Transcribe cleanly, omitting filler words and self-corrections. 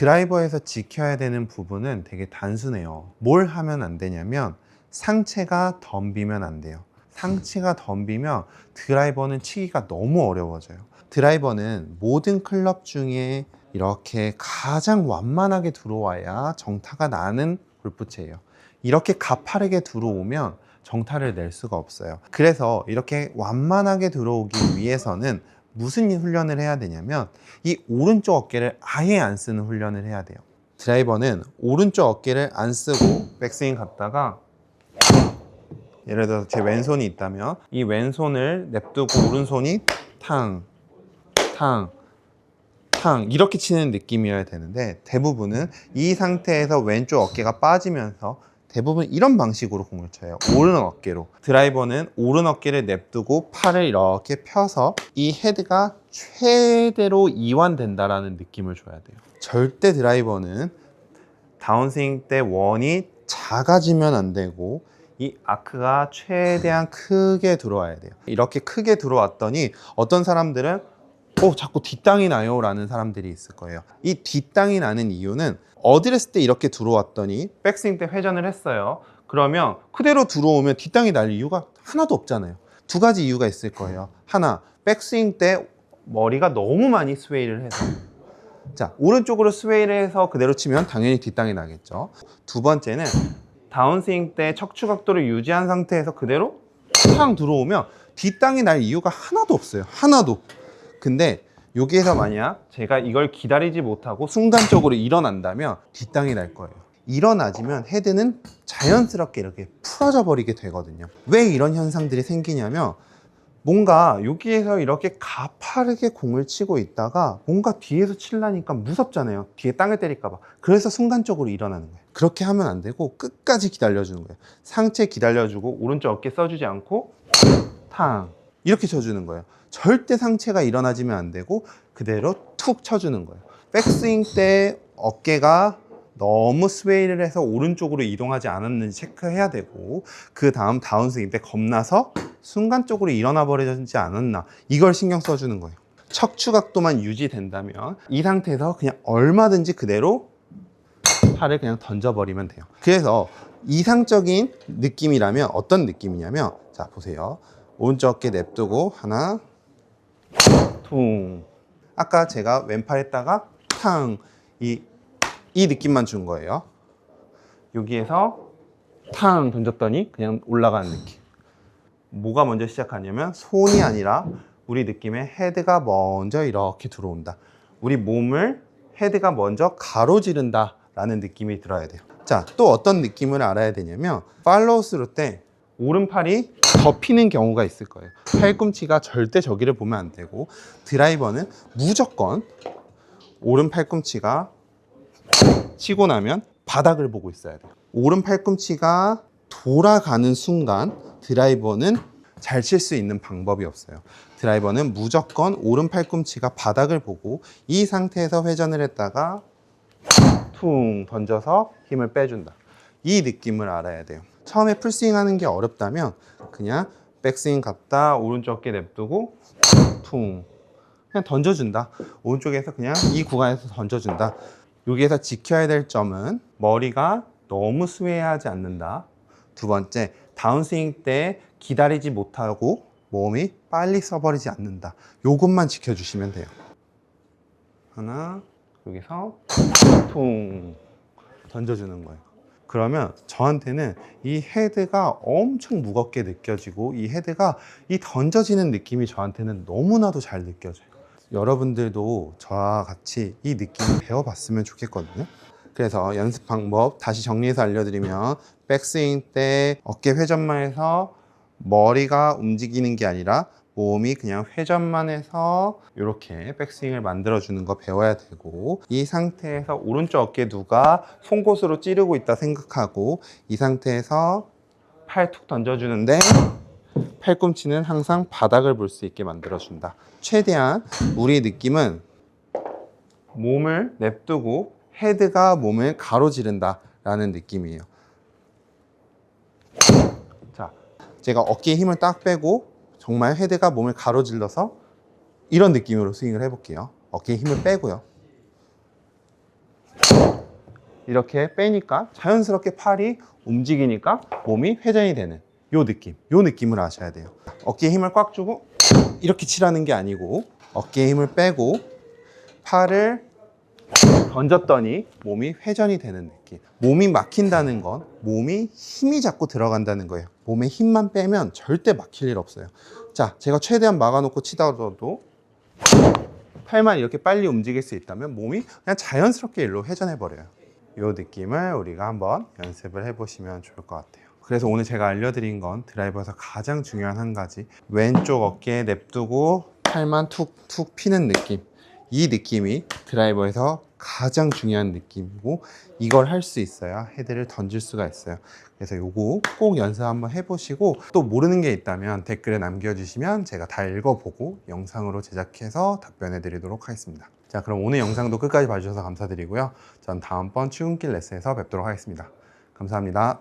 드라이버에서 지켜야 되는 부분은 되게 단순해요. 뭘 하면 안 되냐면 상체가 덤비면 안 돼요. 상체가 덤비면 드라이버는 치기가 너무 어려워져요. 드라이버는 모든 클럽 중에 이렇게 가장 완만하게 들어와야 정타가 나는 골프채예요. 이렇게 가파르게 들어오면 정타를 낼 수가 없어요. 그래서 이렇게 완만하게 들어오기 위해서는 무슨 훈련을 해야 되냐면 이 오른쪽 어깨를 아예 안 쓰는 훈련을 해야 돼요. 드라이버는 오른쪽 어깨를 안 쓰고 백스윙 갔다가 예를 들어서 제 왼손이 있다면 이 왼손을 냅두고 오른손이 탕, 탕, 탕 이렇게 치는 느낌이어야 되는데 대부분은 이 상태에서 왼쪽 어깨가 빠지면서 대부분 이런 방식으로 공을 쳐요. 오른 어깨로. 드라이버는 오른 어깨를 냅두고 팔을 이렇게 펴서 이 헤드가 최대로 이완된다라는 느낌을 줘야 돼요. 절대 드라이버는 다운스윙 때 원이 작아지면 안 되고 이 아크가 최대한 크게 들어와야 돼요. 이렇게 크게 들어왔더니 어떤 사람들은 자꾸 뒷땅이 나요 라는 사람들이 있을 거예요. 이 뒷땅이 나는 이유는 어드레스 때 이렇게 들어왔더니 백스윙 때 회전을 했어요. 그러면 그대로 들어오면 뒷땅이 날 이유가 하나도 없잖아요. 두 가지 이유가 있을 거예요. 하나, 백스윙 때 머리가 너무 많이 스웨이를 해서 자, 오른쪽으로 스웨이를 해서 그대로 치면 당연히 뒷땅이 나겠죠. 두 번째는 다운스윙 때 척추 각도를 유지한 상태에서 그대로 탕 들어오면 뒷땅이 날 이유가 하나도 없어요. 하나도. 근데 여기에서 만약 제가 이걸 기다리지 못하고 순간적으로 일어난다면 뒷땅이 날 거예요. 일어나지면 헤드는 자연스럽게 이렇게 풀어져 버리게 되거든요. 왜 이런 현상들이 생기냐면 뭔가 여기에서 이렇게 가파르게 공을 치고 있다가 뭔가 뒤에서 치려니까 무섭잖아요. 뒤에 땅을 때릴까 봐. 그래서 순간적으로 일어나는 거예요. 그렇게 하면 안 되고 끝까지 기다려주는 거예요. 상체 기다려주고 오른쪽 어깨 써주지 않고 탕 이렇게 쳐주는 거예요. 절대 상체가 일어나지면 안 되고 그대로 툭 쳐주는 거예요. 백스윙 때 어깨가 너무 스웨이를 해서 오른쪽으로 이동하지 않았는지 체크해야 되고 그 다음 다운스윙 때 겁나서 순간적으로 일어나 버리지 않았나 이걸 신경 써주는 거예요. 척추 각도만 유지된다면 이 상태에서 그냥 얼마든지 그대로 팔을 그냥 던져버리면 돼요. 그래서 이상적인 느낌이라면 어떤 느낌이냐면 자 보세요. 오른쪽 어깨 냅두고 하나 퉁 아까 제가 왼팔 했다가 탕 이 느낌만 준 거예요. 여기에서 탕 던졌더니 그냥 올라가는 느낌. 뭐가 먼저 시작하냐면 손이 아니라 우리 느낌의 헤드가 먼저 이렇게 들어온다. 우리 몸을 헤드가 먼저 가로지른다 라는 느낌이 들어야 돼요. 자, 또 어떤 느낌을 알아야 되냐면 팔로우 스루 때 오른팔이 덮이는 경우가 있을 거예요. 팔꿈치가 절대 저기를 보면 안 되고 드라이버는 무조건 오른 팔꿈치가 치고 나면 바닥을 보고 있어야 돼요. 오른 팔꿈치가 돌아가는 순간 드라이버는 잘 칠 수 있는 방법이 없어요. 드라이버는 무조건 오른 팔꿈치가 바닥을 보고 이 상태에서 회전을 했다가 퉁 던져서 힘을 빼준다. 이 느낌을 알아야 돼요. 처음에 풀스윙 하는 게 어렵다면 그냥 백스윙 갔다 오른쪽 어깨 냅두고 퉁 그냥 던져준다. 오른쪽에서 그냥 이 구간에서 던져준다. 여기에서 지켜야 될 점은 머리가 너무 스웨이하지 않는다. 두 번째, 다운스윙 때 기다리지 못하고 몸이 빨리 써버리지 않는다. 요것만 지켜주시면 돼요. 하나, 여기서 퉁 던져주는 거예요. 그러면 저한테는 이 헤드가 엄청 무겁게 느껴지고 이 헤드가 이 던져지는 느낌이 저한테는 너무나도 잘 느껴져요. 여러분들도 저와 같이 이 느낌을 배워봤으면 좋겠거든요. 그래서 연습 방법 다시 정리해서 알려드리면 백스윙 때 어깨 회전만 해서 머리가 움직이는 게 아니라 몸이 그냥 회전만 해서 이렇게 백스윙을 만들어주는 거 배워야 되고 이 상태에서 오른쪽 어깨 누가 송곳으로 찌르고 있다 생각하고 이 상태에서 팔 툭 던져주는데 팔꿈치는 항상 바닥을 볼 수 있게 만들어준다. 최대한 우리의 느낌은 몸을 냅두고 헤드가 몸을 가로지른다 라는 느낌이에요. 자, 제가 어깨에 힘을 딱 빼고 정말 헤드가 몸을 가로질러서 이런 느낌으로 스윙을 해볼게요. 어깨에 힘을 빼고요. 이렇게 빼니까 자연스럽게 팔이 움직이니까 몸이 회전이 되는 요 느낌을 아셔야 돼요. 어깨에 힘을 꽉 주고 이렇게 치라는 게 아니고 어깨에 힘을 빼고 팔을 던졌더니 몸이 회전이 되는 느낌. 몸이 막힌다는 건 몸이 힘이 자꾸 들어간다는 거예요. 몸에 힘만 빼면 절대 막힐 일 없어요. 자, 제가 최대한 막아놓고 치다가도 팔만 이렇게 빨리 움직일 수 있다면 몸이 그냥 자연스럽게 일로 회전해 버려요. 이 느낌을 우리가 한번 연습을 해보시면 좋을 것 같아요. 그래서 오늘 제가 알려드린 건 드라이버에서 가장 중요한 한 가지, 왼쪽 어깨에 냅두고 팔만 툭툭 피는 느낌. 이 느낌이 드라이버에서 가장 중요한 느낌이고, 이걸 할 수 있어야 헤드를 던질 수가 있어요. 그래서 요거 꼭 연습 한번 해보시고, 또 모르는 게 있다면 댓글에 남겨주시면 제가 다 읽어보고 영상으로 제작해서 답변해 드리도록 하겠습니다. 자, 그럼 오늘 영상도 끝까지 봐주셔서 감사드리고요. 전 다음번 출근길 레슨에서 뵙도록 하겠습니다. 감사합니다.